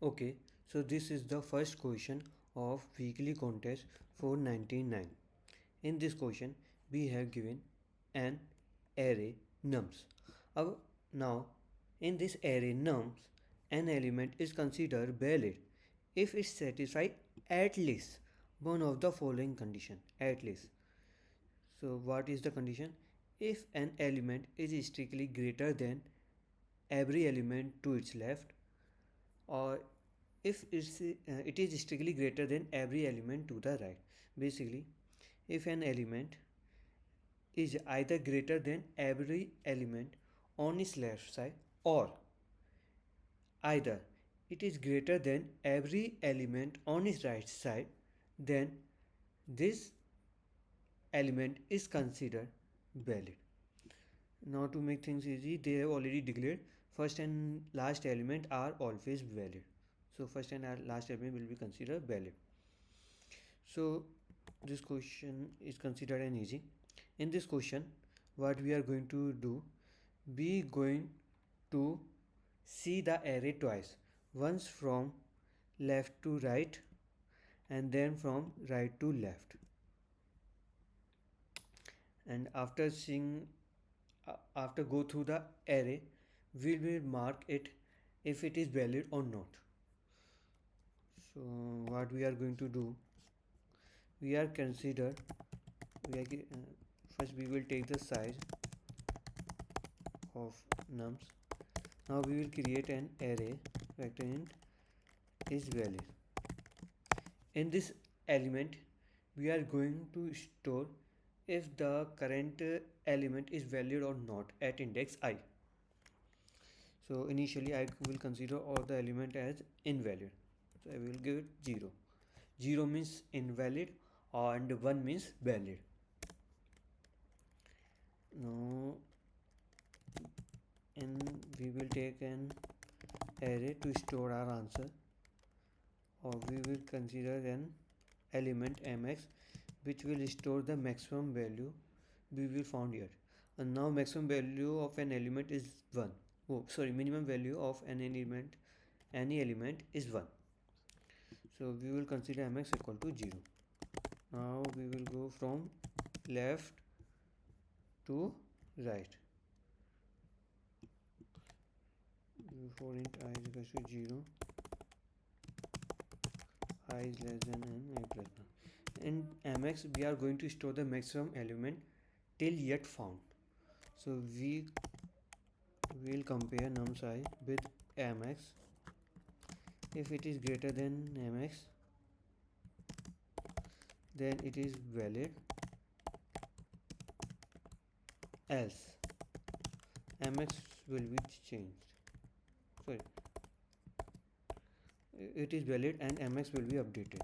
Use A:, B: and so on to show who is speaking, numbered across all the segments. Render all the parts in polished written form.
A: Okay, so this is the first question of weekly contest 499. In this question, we have given an array nums. Now, now, in this array nums, an element is considered valid if it satisfies at least one of the following condition. At least. So, what is the condition? If an element is strictly greater than every element to its left, or if it is strictly greater than every element to the right. Basically, if an element is either greater than every element on its left side, or either it is greater than every element on its right side, then this element is considered valid. Now to make things easy, they have already declared first and last element are always valid. So first and last element will be considered valid. So this question is considered an easy. In this question, what we are going to do, we going to see the array twice, once from left to right and then from right to left. And after seeing after go through the array, we will mark it if it is valid or not. So what we are going to do, we are consider first we will take the size of nums. Now we will create an array vector int is valid. In this element, we are going to store if the current element is valid or not at index I. So initially I will consider all the element as invalid. So I will give it 0. 0 means invalid and 1 means valid. Now we will take an array to store our answer, or we will consider an element mx which will store the maximum value we will found here. And now maximum value of an element is 1. Oh sorry, minimum value of an element, any element is 1. So we will consider mx equal to 0. Now we will go from left to right. For int I is equal to 0, I is less than n, I plus 1. In mx we are going to store the maximum element till yet found. So we will compare nums I with mx. If it is greater than mx, then it is valid, else mx will be changed. Sorry, it is valid and mx will be updated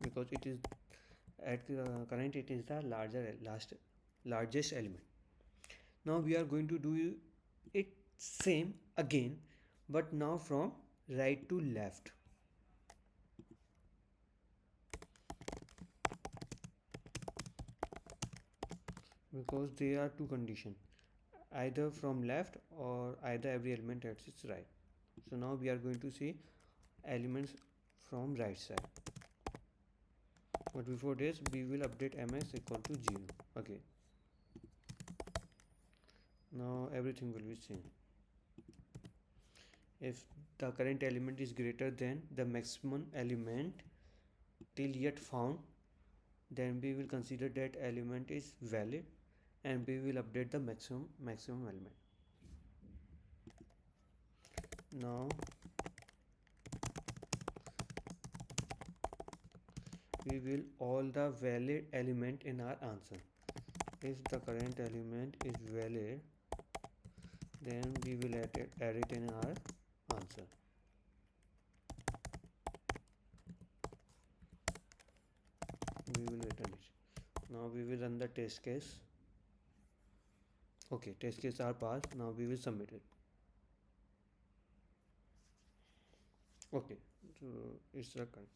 A: because it is at current it is the largest element. Now we are going to do it same again, but now from right to left. Because there are two conditions, either from left or either every element at its right. So now we are going to see elements from right side, but before this we will update mx equal to 0 again. Now everything will be same. If the current element is greater than the maximum element till yet found, then we will consider that element is valid and we will update the maximum element. Now we will all the valid element in our answer. If the current element is valid, then we will add it in our answer. We will return it. Now we will run the test case. Okay, test case are passed. Now we will submit it. Okay, so it's recording.